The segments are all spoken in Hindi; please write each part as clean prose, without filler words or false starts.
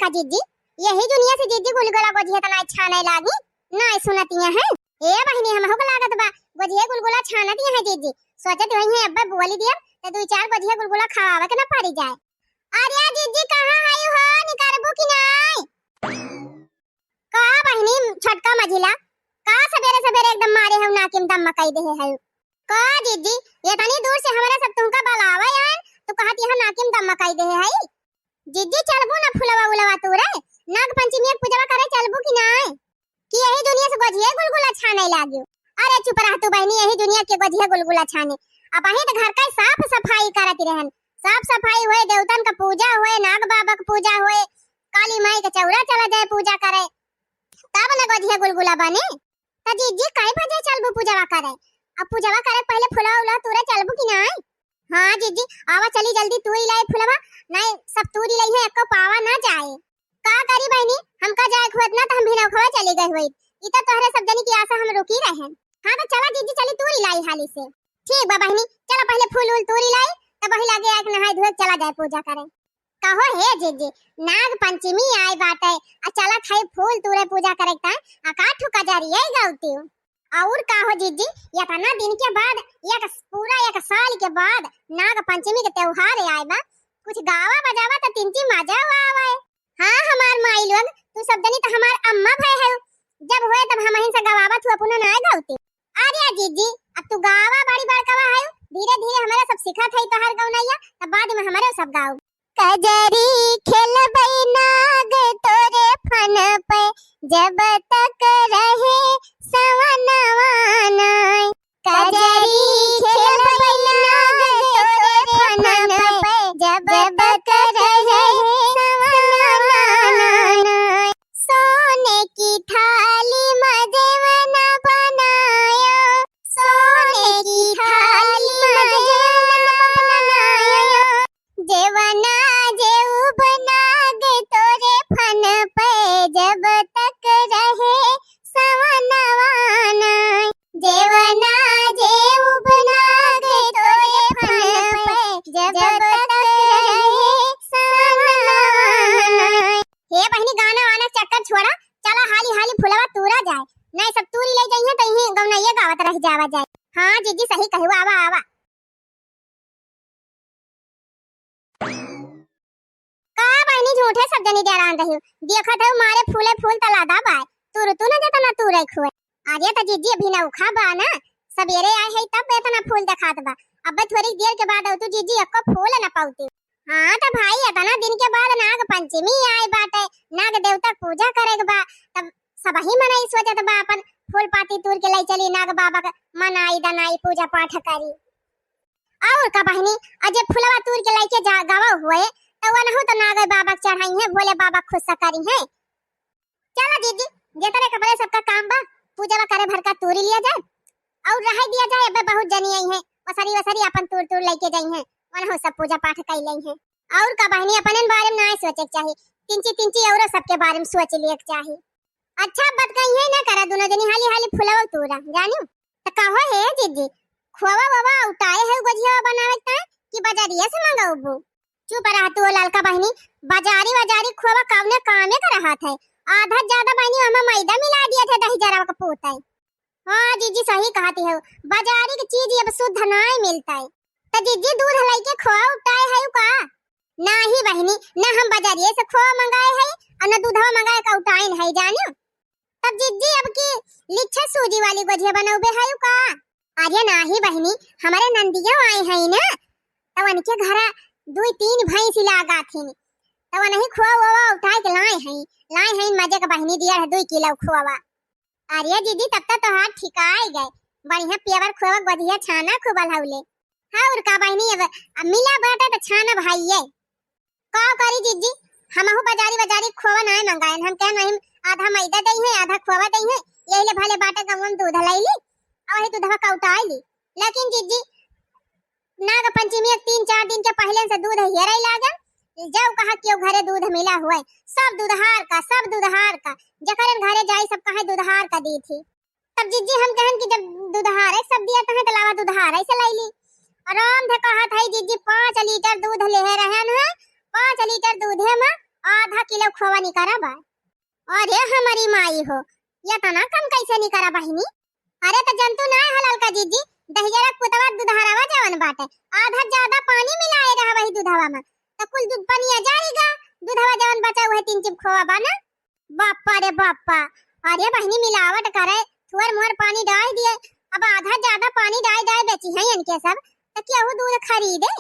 का जीजी यही दुनिया से जीजी गुलगुला गोजिया तना अच्छा नहीं लागी ना सुनतिया है ए बहनी हम हो लागत बा गोजिया गुलगुला छानतिया है जीजी सोचत वही है अब्बा बोली दिया तो दो चार गोजिया गुलगुला खावा के ना पड़ी जाए। अरे जीजी कहां आयु हो निकारबू की नहीं का बहनी छटका मझिला का सवेरे सवेरे एकदम मारे हम नाकिम दम मकाई दे है का जीजी ये तनी दूर से हमारा सब तुमका बलावा यार तो कहती है नाकिम दम मकाई दे है जीजी चलबू ना फुलवा उलवा तोरे नाग पंचमी एक पूजा करे चलबू की नहीं कि यही दुनिया से गोजिया गुलगुला छाने लागियो। अरे चुप रह तू बहनी यही दुनिया के गोजिया गुलगुला छाने अब अही तो घर का साफ सफाई करती रहन साफ सफाई होए देवतन का पूजा होए नाग बाबा का पूजा होए काली माई के चौरा चला जाए पूजा करे तब ना गोजिया गुलगुला बने त जीजी काहे बजे चलबू पूजा करे अब पूजा करे पहले फुलवा उला तोरे चलबू की नहीं। हां जीजी आवा चली जल्दी तू ही लाई फुलवा नहीं सब तू ही लाई है एको पावा ना जाए का करी बहनी हमका जाए खुद ना तो हम भी नौखवा चली गई होई ई तो तोहरे सब जनी की आशा हम रुकी रहे। हां तो चला जीजी चली तू ही लाई हाली से ठीक बा बहनी चला पहले फूल उल तू ही लाई तब वही लागे आके नहाय धोए चला जाए पूजा करे कहो हे जीजी नाग पंचमी आए बाटे आ चला खाई फूल तूरे पूजा करे ता आकाठू कजरिए गाउती और का हो जीजी या तना दिन के बाद एक पूरा एक साल के बाद नाग पंचमी के त्योहार आए बा कुछ गावा बजावा तो तीन तीन मजा आवे। हां हमार माई लोग तू सब जनी तो हमार अम्मा भाई है जब होए तब हम हिन से गवावा तू अपन ना गाउती। अरे जीजी अब तू गावा बड़ी बड़कावा है धीरे धीरे हमारा सब सिखा थई तोहर गौनैया तब बाद में हमारे सब गाओ कजरी खेलबै नाग तोरे फन पे जब तक रहे सवनवाना कजरी खेलबै नाग तोरे फन पे जब तक रहे सवनवाना सोने की थाली मजेवना बनाया सोने की थाली मजेवना बनाया जेवना जेऊ बनाग तोरे फन पे जब तक रहे सवनवाना जेवना जेऊ बनाग तोरे फन पे जब तक रहे सवनवाना। हे बहनी गाना वाना चक्कर छोड़ा चला हाली हाली फुलवा तूरा जाए नहीं सब तूरी ले जाइए तो यही गौनैया गावत रह जावा जाए। हां जीजी सही कहू आवा आवा का बहनी झूठे सब जनी डरान रही देखत है मारे फूले फूल तलादा बाय तू तू ना जतना तू रख हुए आजे त जीजी अभी ना उखा बा ना सवेरे आए है तब इतना फूल दिखात बा अब थोड़ी देर के बाद तू जीजी एको फूल ना पाउती। हां तो भाई इतना दिन के बाद नाग पंचमी आए बाटे नाग देवता पूजा करेग बा तब सब ही मनाई सोचत बा अपन फूल पाती तूर के लाई चली नाग बाबा का मनाई दनाई पूजा पाठ करी और का बहनी अजे फुलवा तूर के लाई के गावा हुए तो वन हो तो नाग बाबा चढ़ाई है भोले बाबा खुश करी है। चला जीजी जेतरे कपड़े सबका काम बा पूजा करे भर का तूरी लिया जाए और रह दिया जाए अब बहुत जनी आई है वसरी वसरी अपन तूर तूर लेके जाई है वन हो सब पूजा पाठ कर लई है और का बहनी अपने बारे में ना सोचे चाहिए तिंची और सबके बारे में सोच लिए चाहिए। अच्छा बात कही है ना करा दोनों जनी हाली हाली फुलवा तूरा जानियो तो कहो है जीजी खोवा बाबा उठाए है गोजिया बनावे ता कि बाजारिया से मंगाऊबू चुप रहा तू लालका बहनी बाजारी खोवा कावने कामे का रहा था आधा ज्यादा बहनी हमें मैदा मिला दिया था दही जरा का पोता है। हां जीजी सही कहती है बाजारी की चीज अब शुद्ध नहीं मिलता है तो जीजी दूध लाई के खोवा उठाए है का नहीं बहनी ना हम बाजारिये से खोवा मंगाए है और ना दूधवा मंगाए का उठाइन है जानियो तब जीजी अब की लिच्छा सूजी वाली गोजिया बनाऊबे है का अरे नहीं बहनी हमारे नंदिया आए हैं ना तो उनके घर दो तीन भैंस लागा थी तो नहीं खोवा वो उठाए के लाए हैं मजे का बहनी दिया है 2 किलो खोवा। अरे दीदी तब तक तो हाथ ठिकाए गए बढ़िया प्यावर खोवा गोजिया छाना खूबल हौले हां और का बहनी अब मिला बाटा तो छाना भाई है का करी जीजी हमहु बाजारी खोवा नहीं मंगाए हम कह नहीं आधा मैदा दई है आधा खोवा दई है यही ले भले बाटा का दूध लाई ली और ही दूधवा का उठाई ली लेकिन जीजी नाग पंचमी 3-4 दिन के पहले से दूध हेरई लागे जब कहा कि घरे दूध मिला हुआ सब दूधहार का जकरन घरे जाई सब कहे दूधहार का दी थी तब जीजी हम कहन कि जब दूधहार सब दिया तो लावा दूधहार से लाई ली आराम से कहा था जीजी 5 लीटर दूध ले रहे हैं 5 लीटर दूध में आधा किलो खोवा निकारा बा। अरे हमारी माई हो, ये तना कम कैसे निकारा बहिनी? अरे तो जंतु ना हलाल का जीजी, दहिजरा कुतवा दुधारावा जवन बाटे, आधा ज्यादा पानी मिलाए रहा वही दूधवा में, तो कुल दूध पनिया जाएगा, दूधवा जवन बचा हुआ 3 चिप खोवा बा ना। बाप्पा रे बाप्पा, अरे बहिनी मिलावट करे, थोड़ मोर पानी डाल दिए, अब आधा ज्यादा पानी डाल बेची है इनके सब, तो क्या वो दूध खरीदे?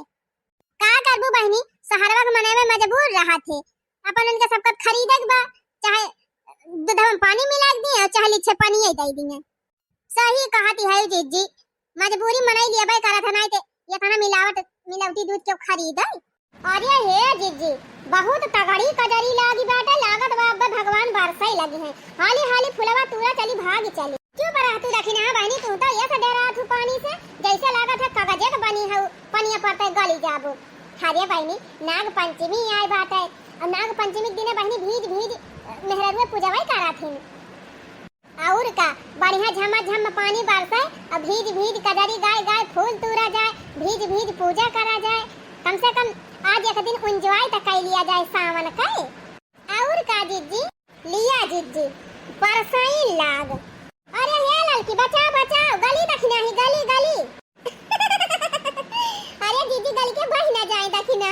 का करबू बहिनी, सहारवा के मने में मजबूर रहा थे, अपन उनके सब खरीदे बा, चाहे दूध में पानी मिला दिए और चाहे लिच्छे पानी ही दे दिए। सही कहती है जीजी, मजबूरी मनाई लिया भाई करा था नहीं ते ये तना मिलावटी दूध क्यों खरीदे? अरे हे जीजी, बहुत तगड़ी कजरी लागी बाटे, लागत बाबा भगवान बरसाई लगी है, हाली हाली फुलवा तूरा चली भाग चली। चुप रह तू रखी ना बहनी, तू तो ये डरा तू पानी से, जैसे लागत है कागजे के बनी है पनिया पड़ते गली जाबो। अरे बहनी नाग पंचमी आई बात है, और नाग पंचमी दिन बहनी भीज भीज मेहर में पूजवाई करा थी, और का बढ़िया झमा पानी बरसाए और भीज भीज कजरी गाय फूल तूरा जाए, भीज भीज पूजा करा जाए, कम से कम आज एक दिन एंजॉय तक कर लिया जाए सावन का। और का जीजी लिया जीजी बरसाई लाग। अरे हे लड़की बचाओ बचाओ, गली दखना ही गली गली। अरे जीजी गली के बह ना जाए दखना।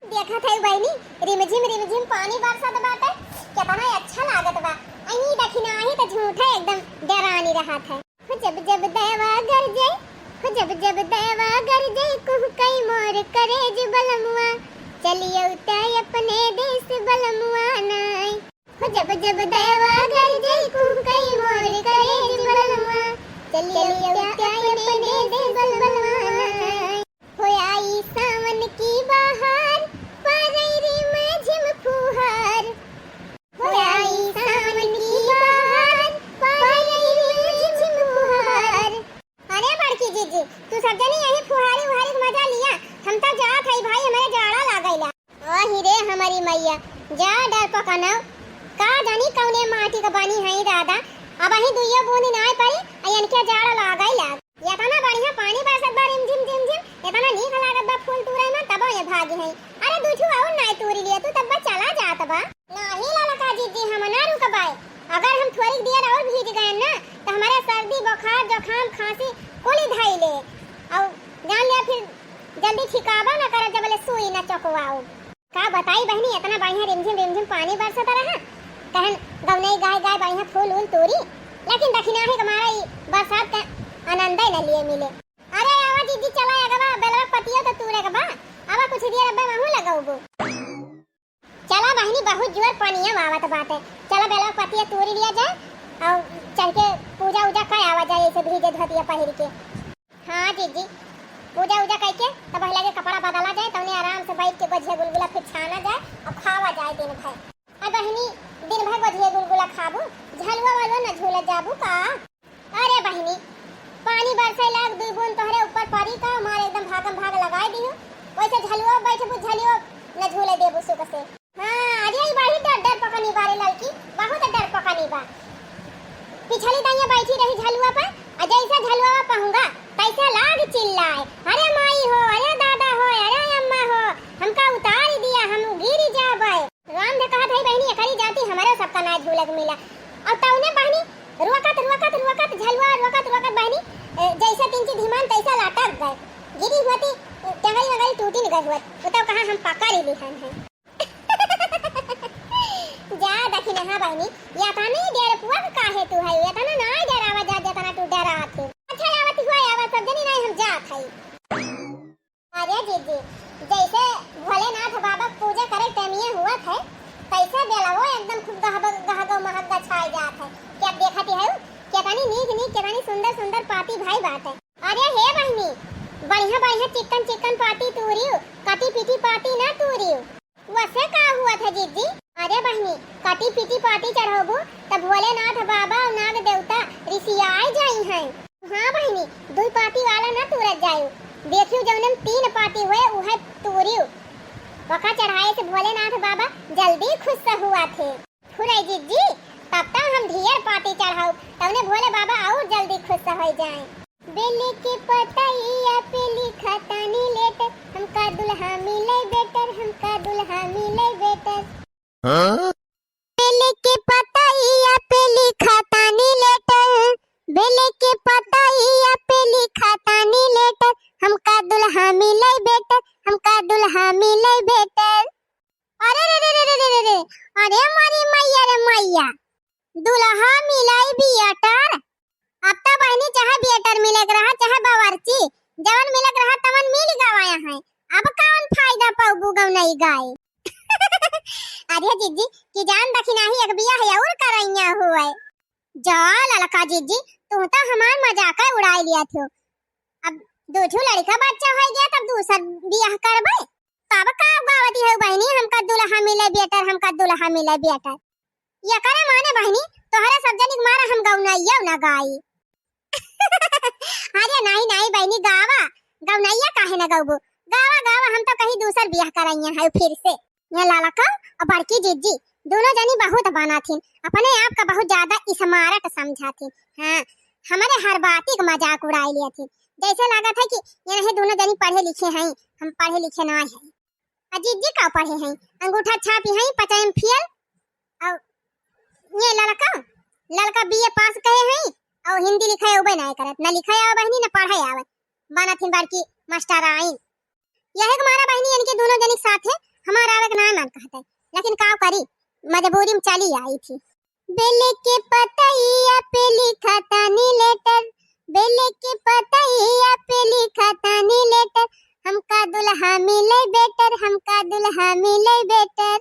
देखा था बहनी रिमझिम पानी बरसात बाटे, कितना अच्छा लागत बा, अही दखना ही तो झूठा एकदम डरानी रहा था। जब जब देवा गरजे, जब जब देवा गरजे, कुह कई मोर करे जी बलमुआ, चलिए उताय अपने देश बलमुआ नाय। जब जब देवा गरजे, कुह कई मोर करे जी बलमुआ, चलिए उताय अपने देश बलमुआ नाय। हो आई सावन की बहार, पारई रिमझिम फुहार, हो आई सावन की बहार, पारई रिमझिम फुहार। अरे बड़की जीजी, तू सब जनी यही फुहारी उहारी मजा लिया, हम तो जात है भाई, हमारे जाड़ा लागैला। ओ हीरे हमारी मैया, जा डर पकनाओ, का जानी कौने माटी का बनी है दादा, अब ही दुइयो बूंद ना पड़ी, अयन के जाड़ा लागैला। ये तना बढ़िया पानी बरसत बा रिमझिम झिमझिम, ये तना नीक लागत बा फूल तूरे में, तब ये भागी है। अरे दूठू और नहीं तूरी लिए तू तब चला जात बा। नहीं लाला का जीजी, हम ना रुकबाए, अगर हम थोड़ी देर और भीग गए ना तो हमारे सर्दी बुखार जुकाम खांसी कोली धाई ले, और जान ले फिर जल्दी ठिकावा ना करे जब ले सुई ना चकवाओ। का बताई बहनी, इतना बढ़िया रिमझिम पानी बरसता रहा, कहन गवने गाय बढ़िया फूल उल तोरी, लेकिन दखिना ही हमारा बरसात का आनंद ही न लिए मिले। अरे आवा जीजी चला अगवा बेलवा पतियो तो तूरे के बा, आवा कुछ दिया रब्बे महू लगाऊबो। चला बहनी बहुत जोर पानिया आवत बाटे, चला बेलवा पतिया तोरी लिया जाए और चल के पूजा उजा कर आवा जाए, ऐसे भीजे धोतिया पहिर के। हां जीजी पूजा उजा करके तब पहले के कपड़ा बदला जाए, तब आराम से बैठ के गोझिया गुलगुला फिर छाना जाए और खावा जाए दिन भर। अब बहनी दिन भर गोझिया गुलगुला खाबू, झलुआ वालो न झूले जाबू का। अरे बहनी पानी बरसे लाग दुई बूंद तोहरे ऊपर पड़ी का, हमारे एकदम भागम भाग लगाई दियो, वैसे झलुआ बैठबू झलियो न झूले देबू सुख से। हां अरे ई बाही डर पकनी बारे लड़की, बहुत डर पकनी बा। पिछली तैया बैठी रही झलुआ पर, और जैसे झलुआ पहुंगा तैसे लाग चिल्लाए, अरे माई हो, अरे दादा हो, अरे अम्मा हो, हमका उतार दिया, हम गिर जाबे। राम ने कहा था बहनी एकरी जाती हमारे सबका ना झूलक मिला, और तौने बहनी रुकत झलुआ बहनी जैसे 3 ची धीमान तैसा लटक गए, गिरी होती टंगड़ी वगड़ी टूटी न गई होत, तो कहा हम पकड़ ही लिहन है। जा दखिन हां बहनी, या था नहीं डर पुआ काहे तू है, या था ना डरावा जा तना तू डरा थे। अच्छा आवत हुआ आवत सब जनी नहीं हम जात है। अरे जीजी जैसे भोलेनाथ बाबा पूजा करे टमिए हुआ थे, कैसे बेलावो एकदम खूब गहगो महक छाई जात है। क्या देखती है केतनी नीक केतनी सुंदर पाती भाई बात है। अरे हे बहनी बढ़िया चिकन पाती तूरियो, कटी पीटी पाती ना तूरियो, वैसे का हुआ था जीजी? अरे बहनी कटी पीटी पाटी चढ़ाबो तब भोलेनाथ बाबा और नाग देवता ऋषियाई जाई हैं। हाँ बहनी दुई पाटी वाला ना तुरत जायो, देखियो जौनम 3 पाटी हुए उहे तूरियो, वका चढ़ाए से भोलेनाथ बाबा जल्दी खुश हुआ थे। फुराई जीजी तब तक हम ढेर पाटी चढ़ाओ, तवने भोले बाबा और जल्दी खुश हो जाए। बेली के पतैया पे लिखा तानी लेटर, हमका दुल्हा मिले बेटर, हमका दुल्हा दुल्हा मिले बेटर। बेले के पतैया पे लिखा तानी लेटर, बेले के पतैया पे लिखा तानी लेटर, हमका दुल्हा मिले बेटर, हमका दुल्हा मिले बेटर। अरे रे रे रे रे रे रे, अरे मारी मैया रे मैया, दुल्हा मिलाई बियटर। अब तो बहनी चाहे बियटर मिले रहा चाहे बावर्ची, जवन मिलक रहा तवन मिल गवाया है। अब कौन फायदा पाऊ गौ नहीं गाय। अरे जीजी की जान दखी नहीं एक बिया है और करैया हुए। जा ललका जीजी तू तो हमार मजाक उड़ाई लिया थियो। अब दो ठो लड़का बच्चा हो गया तब दूसरा बियाह करबे तब का गावती है बहनी हमका दुल्हा मिले बेटर, हमका दुल्हा मिले बेटर। ये करे माने बहनी तोहरे सब जनिक मारा हम गौनैया ना गाई। अरे नहीं नहीं बहनी गावा गौनैया काहे ना गावबो, गावा गावा हम तो कहीं दूसर बियाह करैया है फिर से। ये लालका और बड़की जीजी दोनों जनी बहुत बना थी, अपने आप का बहुत ज्यादा स्मार्ट समझा थी। हाँ हमारे हर बात की मजाक उड़ाई लिया थी, जैसे लगा था कि ये नहीं दोनों जनी पढ़े लिखे हैं, हम पढ़े लिखे ना है। अजीजी का पढ़े हैं, अंगूठा छापी हैं 5 फेल। और ये लड़का लड़का बीए पास कहे हैं और हिंदी लिखाए उबे नहीं करत, ना लिखाए आवे बहनी ना पढ़ाए आवे, बना थी बार की मास्टर आई। यह हमारा बहनी इनके दोनों जनी साथ है, हमारा आवे के ना मन कहते, लेकिन का करी मजबूरी में चली आई थी। बेले के पतैया पे लिखा तानी लेटर, बेले के पतैया पे लिखा तानी लेटर, हमका दुल्हा मिले बेटर, हमका दुल्हा मिले बेटर।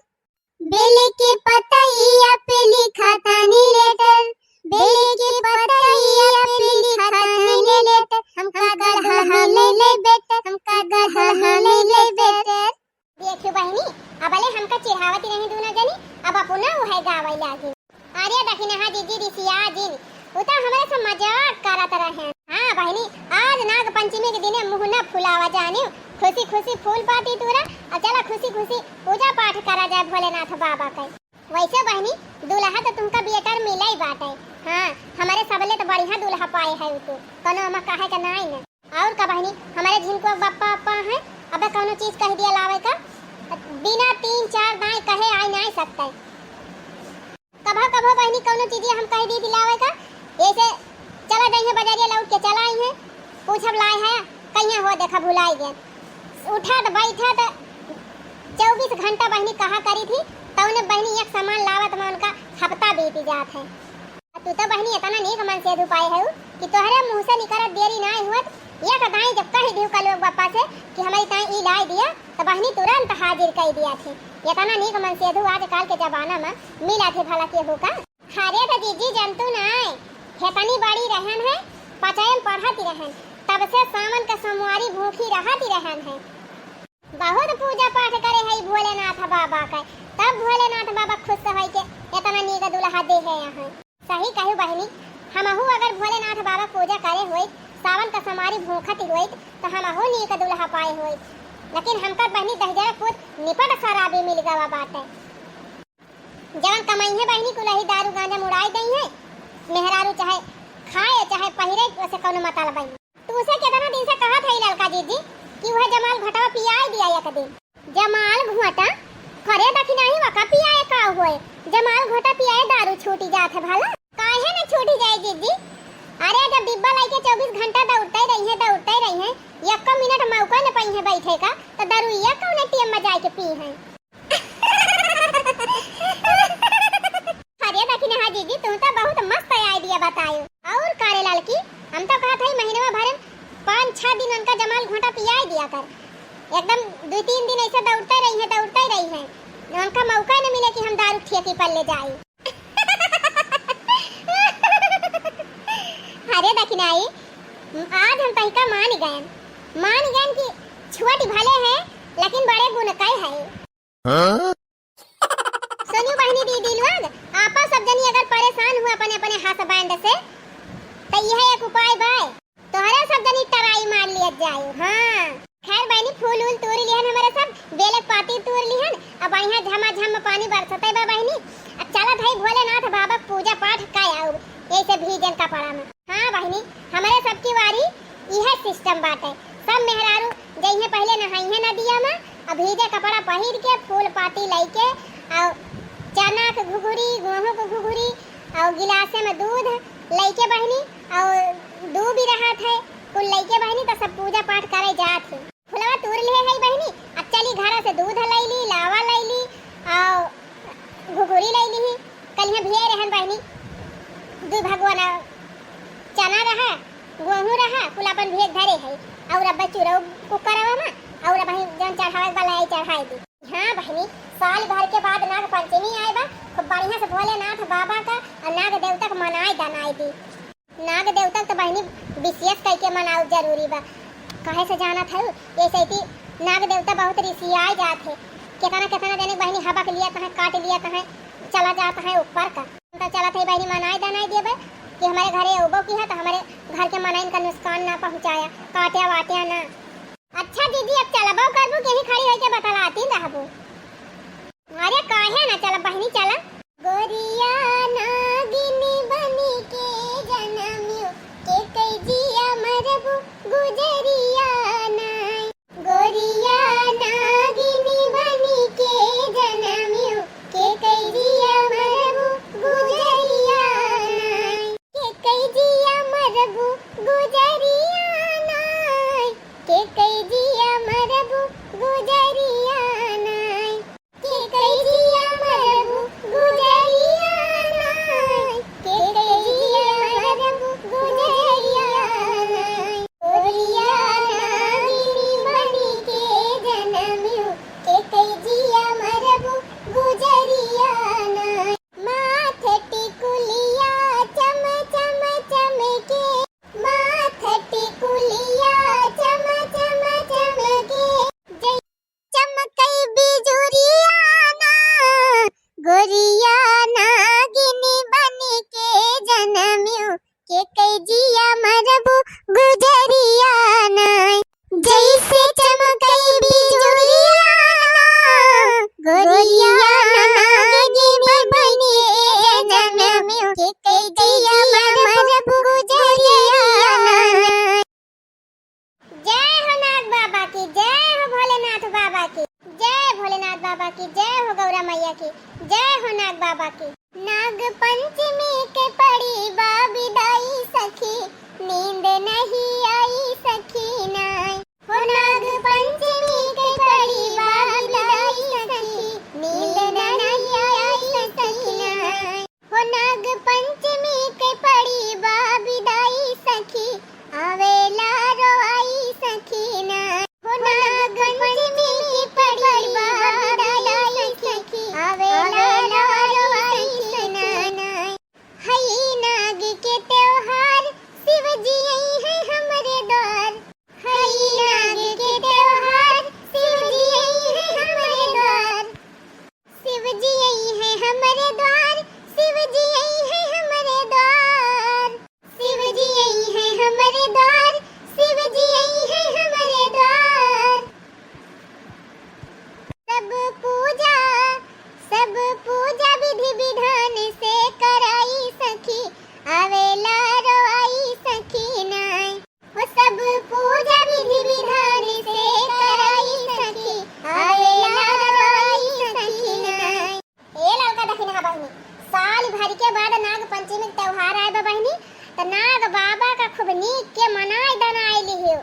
बेले के पतैया पे लिखा तानी लेटर, बेले के पतैया पे लिखा तानी लेटर, हमका दुल्हा मिले बेटर, हमका दुल्हा मिले बेटर। देखियो बहनी अबले हमका चिढ़ावती नहीं दोनों जनी, अब अपना वो है गावै लागी। अरे दखिना हा जीजी रिसिया जिन उ तो हमरे से मजाक करत रहे। हां बहनी आज नाग पंचमी के दिन मुंह न फुलावा जानियो, खुशी खुशी फूल पाती तोरा और चला खुशी खुशी पूजा पाठ करा जाए भोलेनाथ बाबा के। वैसे बहनी दुल्हा तो तुमका बेटर मिले ही बाटे। हां हमारे सबले तो बढ़िया दुल्हा पाए है उतो कोनो हम काहे का नहीं न। और का बहनी हमारे जिनको बप्पा अप्पा है अबे कोनो चीज कह दिया लावे का बिना 3-4 दाई कहे आई नहीं सकते। कभा कभा बहनी कोनो चीज हम कह दी दिलावे का ऐसे चला गई है बाजारिया लौट के चला आई है, पूछब लाए है कहिया हो देखा भुलाई गए, उठा तो बैठा तो 24 घंटा बहनी कहा करी थी तौने बहनी एक सामान लावत में उनका हफ्ता बीत जात है। तू तो बहनी इतना नहीं मन से दुपाई है कि तोहरे मुंह से निकलत देरी नहीं हुआ। ये कदाई जब कह दियो का लोग बापा से कि हमारी ताई ई लाई दिया तो बहनी तुरंत हाजिर कर दिया थी। इतना नहीं मन से दु आज काल के जमाना में मिला थे भला के हो का। अरे तो जीजी जंतु नहीं खेतनी बड़ी रहन है, पचाए में पढ़ती रहन, तब से सावन का सोमवारी भूखी रहती रहन है। बहुत पूजा पाठ करे है भोलेनाथ बाबा का, तब भोलेनाथ बाबा खुश है के इतना नीक दुल्हा दे है यहाँ। सही कहू बहनी हमहू अगर भोलेनाथ बाबा पूजा करे हुए सावन का सोमवारी भूखती हुई तो हमहू नीक दुल्हा पाए हुए, लेकिन हमका बहनी दहजरा खुद निपट खराबी मिल गवा बात है। जवन कमाई है बहनी कुलही दारू गांजा मुड़ाई गई है, मेहरारू चाहे खाए चाहे पहिरे वैसे कोनो मतलब नहीं। तू उसे कितना दिन से कहा था लड़का जीजी कि वह जमाल घटावा पियाई दिया एक दिन। जमाल घोटा करे दखी नहीं वका पियाए का होए, जमाल घोटा पियाए दारू छूटी जात है भला काहे न छूटी जाए जीजी। अरे जब डिब्बा लेके 24 घंटा दौड़ते रही है एक मिनट मौका न पाई है बैठे का तो दारू ये कौन टीएम में जाके पी है। अरे दखी हाँ जीजी तू तो बहुत मस्त आइडिया बतायो। और कारे लाल की हम तो कहा था महीने भर 5-6 दिन उनका जमाल घोटा पियाई दिया कर, एकदम 2-3 दिन ऐसे दौड़ते रही है उनका मौका न मिले कि हम दारू ठेकी पर ले जाए। अरे दखिनाई आज हम तहिका मान गए कि छोटी भले है लेकिन बड़े गुण कई है। सोनू बहनी दीदी लोग आपा सब जनी अगर परेशान हुए अपने अपने हस्बैंड से तो यह एक उपाय बाय तोहरे सब जनी टराई मार लिया जाए। हाँ खैर बहनी फूल उल तोड़ लिहन हमारे सब बेलक पाती तोड़ लिहन अब बढ़िया झमाझम पानी बरसते बा बहनी। अब चला भाई भोलेनाथ बाबा पूजा पाठ का आउ ऐसे भीजन का पड़ा में। हाँ बहनी हमारे सबकी वारी यह सिस्टम बात है, सब मेहरारू जइहे पहले नहाइहे नदिया में अब भीजे कपड़ा पहिर के फूल पाती लेके और चना के घुघुरी गेहूं के घुघुरी और गिलासे में दूध लेके बहनी और दूध भी रहा थे कुल लेके बहनी तो सब पूजा पाठ करे जात है। फुलवा तोड़ ले है बहनी। अब चली घर से दूध ले ली लावा ले ली और घुघुरी ले ली। कल यहाँ भी रहन बहनी दूध भगवान चना रहा गेहूं रहा कुल अपन भेज धरे है और अब चूरा कुकरवा में और अब जन चढ़ावे वाला है चढ़ाई दी। हाँ बहनी साल भर के बाद नाग पंचमी आए बा खूब बढ़िया से भोलेनाथ बाबा का और नाग देवता का मनाई दनाई दी। नाग देवता तो बहनी विशेष करके मनाओ जरूरी बा कहे से जाना था ऐसे ही नाग देवता बहुत ऋषियाए जाते कितना देने बहनी हवा के लिया कहाँ काट लिया कहाँ चला जाता है ऊपर का तो चला था बहनी मनाई दनाई दिए कि हमारे घरे उबो की है तो हमारे घर के मनाइन का नुकसान ना पहुँचाया काटिया वाटिया ना। अच्छा दीदी अब चला बहु करबू के ही खड़ी होके बतलाती रहबू। अरे काहे ना चला बहनी चला। गोरिया नागिनी बनी के जनमियो के कई जिया मरबू गुजरिया नाय। गोरिया नागिनी बनी के जनमियो के कई जिया मरबू गुजरिया नाय। के कई जिया मरबू गुजरिया नाय। के कई जिया मरबू गुजरिया नाय। के कई जिया मरबू गुजरिया नाय। के कई जिया मरबू गुजरिया नाय। गोरिया नागिनी बनी के जनमियो के कई जिया मरबू गुजरिया नाय। माथे टिकुलिया चम चम चमके माथे टिकुलिया चम चम चमके जय चमकई बिजुरिया ना। गोरिया नागिनी बनी के जनमियो के कई जिया मरबू गुजरिया नाय। जैसे चमकई बिजुरिया ना। गोरिया नागिनी बनी के जनमियो के कई जिया मरबू गुजरिया नाय। जय हो नाग बाबा की जय हो भोलेनाथ बाबा की जय भोलेनाथ बाबा की जय हो गौरा मैया की जय हो नाग बाबा की। नाग पंचमी के पड़ी बा विदाई सखी नींद नहीं आई सखी नाय। हो नाग पंचमी के पड़ी बा विदाई सखी नींद नहीं आई सखी नाय। हो नाग पंचमी के पड़ी बा विदाई सखी आवेला रोई सखी नाय। हो नाग पंचमी की पड़ी बा विदाई सखी आवेला रोई सखी नाय। हई नाग के त्योहार शिव जी आई है हमारे द्वार। हई नाग के त्योहार शिव जी आई है हमारे द्वार। शिव जी आई है हमारे द्वार। शिव जी आई है हमारे द्वार। शिव जी आई है हमारे द्वार। शिव जी आई है हमारे द्वार। सब पूजा विधि विधान से कराई सखी आवेला रोई सखी नाय। वो सब पूजा विधि विधान से कराई सखी आवेला रोई सखी नाय। ए लड़का दखिना बहनी साल भर के बाद नाग पंचमी के त्योहार आए बा बहनी तो नाग बाबा का खूब नीक के मनाई दनाई लिहियो।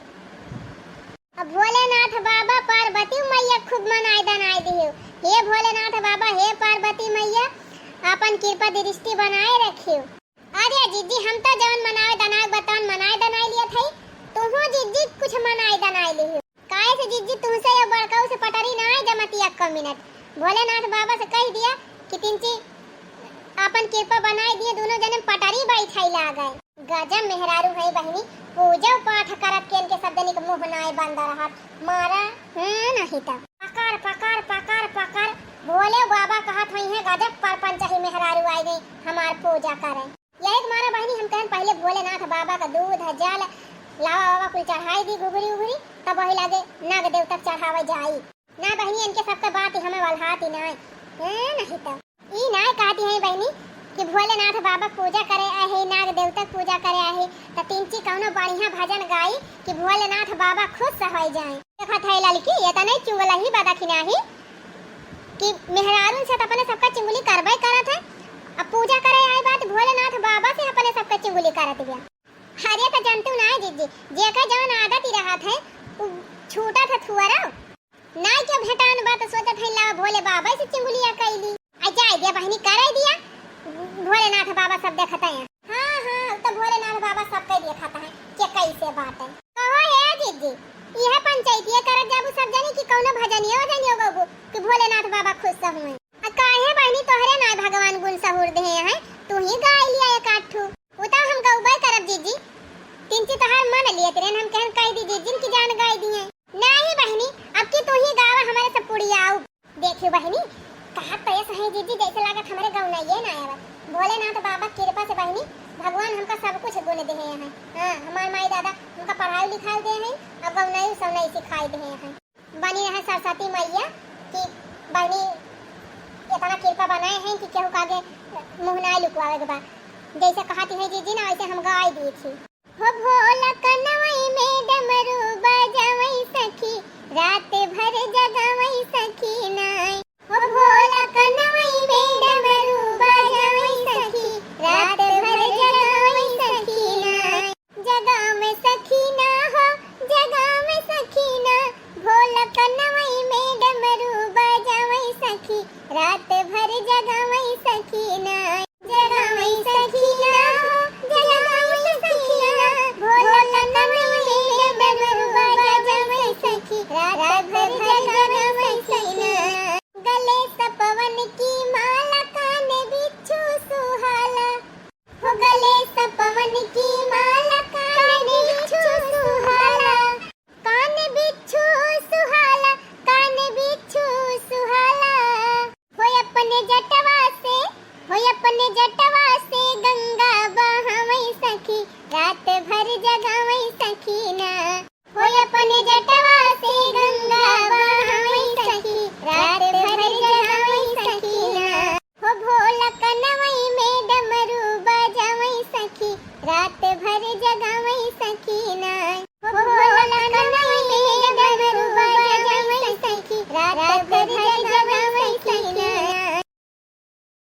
अब भोलेनाथ बाबा पार्वती मैया खूब मनाई दनाई दिहियो। हे भोलेनाथ बाबा हे पार्वती मैया अपन कृपा दृष्टि बनाए रखियो। अरे जीजी हम तो जवन मनाए दनाई बतावन मनाई दनाई लिया थई तुहो जीजी कुछ मनाई दनाई लिहियो। काहे से जीजी तुमसे ये बड़काऊ से पटरी ना आए जमती 1 मिनट। भोलेनाथ बाबा से कह दिया कि तिनची अपन कृपा बनाए दिए दोनों जने पटरी बैठाई ला गए। गजब मेहरारू है बहनी पूजा पाठ करत के इनके सब जनी के मुंह नाय बंद रहत मारा नहीं तब पकार पकार पकार पकार भोले बाबा कहत हई है गजब परपंच ही मेहरारू आई गई हमार पूजा करे। यही मारा बहनी हम कहन पहले भोलेनाथ बाबा का दूध जल लावा वावा कुल चढ़ाई दी घुघरी उघरी तब वही लगे नाग देवता चढ़ावे जाई ना बहनी इनके सबका बात ही हमें वलहाती नाय नहीं तब ई नाय कहती है बहनी कि भोलेनाथ बाबा पूजा करे आहे नाग देवता पूजा करे आहे त तिनची कौनो बढ़िया भजन गाई कि भोलेनाथ बाबा खुश हो जाए। देखा था लड़की ये त नहीं चुंगला ही बादा खिनाही कि मेहरारून से अपने सबका चिंगुली करबे करत है। अब पूजा करे आई बात भोलेनाथ बाबा से अपने सबका चिंगुली करत गया। हरे तो जानतू ना जीजी जेका जवन आदत ही रहा था छूटा था थुआरा नहीं के भेटान बात सोचत है ला भोले बाबा से चिंगुलिया कैली आ जाए दिया बहनी करे दिया भोलेनाथ बाबा सब देखता है। हां तो भोलेनाथ बाबा सब के देखता है के कैसे बात है कहो है जीजी यह पंचायती करत जाबू सब जानी कि कौनो भजनियो वजनियो बाबू कि भोलेनाथ बाबा खुश हुए आ काहे बहनी तोहरे ना भगवान गुण सहूर दे हैं तू ही गाय लिया एक आठू उता हम गौबे करब जीजी तीन ची तोहार मन लिए तेरे हम कहन कह दी जीजी की जान गाय दिए नहीं बहनी अब की तू ही गावा हमारे सब पुड़ियाऊ देखियो बहनी कहा तो ये सही जीजी जैसे लागत हमारे गाँव नहीं है ना आया भोलेनाथ बाबा कृपा से बहनी भगवान हमका सब कुछ गुण दे हैं हां हमार माई दादा हमका पढ़ाई लिखाई दे हैं अब गाँव नहीं सब नहीं सिखाई दे हैं बनी रहे सरस्वती मैया कि बहनी इतना कृपा बनाए हैं कि केहू कागे मुंह ना लुकवावे के बा जैसे कहती है जीजी ना वैसे हम गाय दी थी हो भोला कनवई में डमरू बजावई सखी रात भर जगावई सखी नाय हो भोला कनवई में डमरू बजावई सखी रात भर जगावई सखी नाय जगा में सखी ना हो जगा में सखी ना भोला कनवई में डमरू बजावई सखी रात भर जगावई सखी नाय जगा में सखी ना हो जगावई सखी ना भोला कनवई में डमरू बजावई सखी रात भर जगावई सखी ना गले सपवन की माला कान बिच्छू सुहाला हो गले सपवन की माला कान बिच्छू सुहाला कान बिच्छू सुहाला कान बिच्छू सुहाला हो अपने जटवा से गंगा बहावई सखी रात भर जगावई सखी ना हो अपने जटवा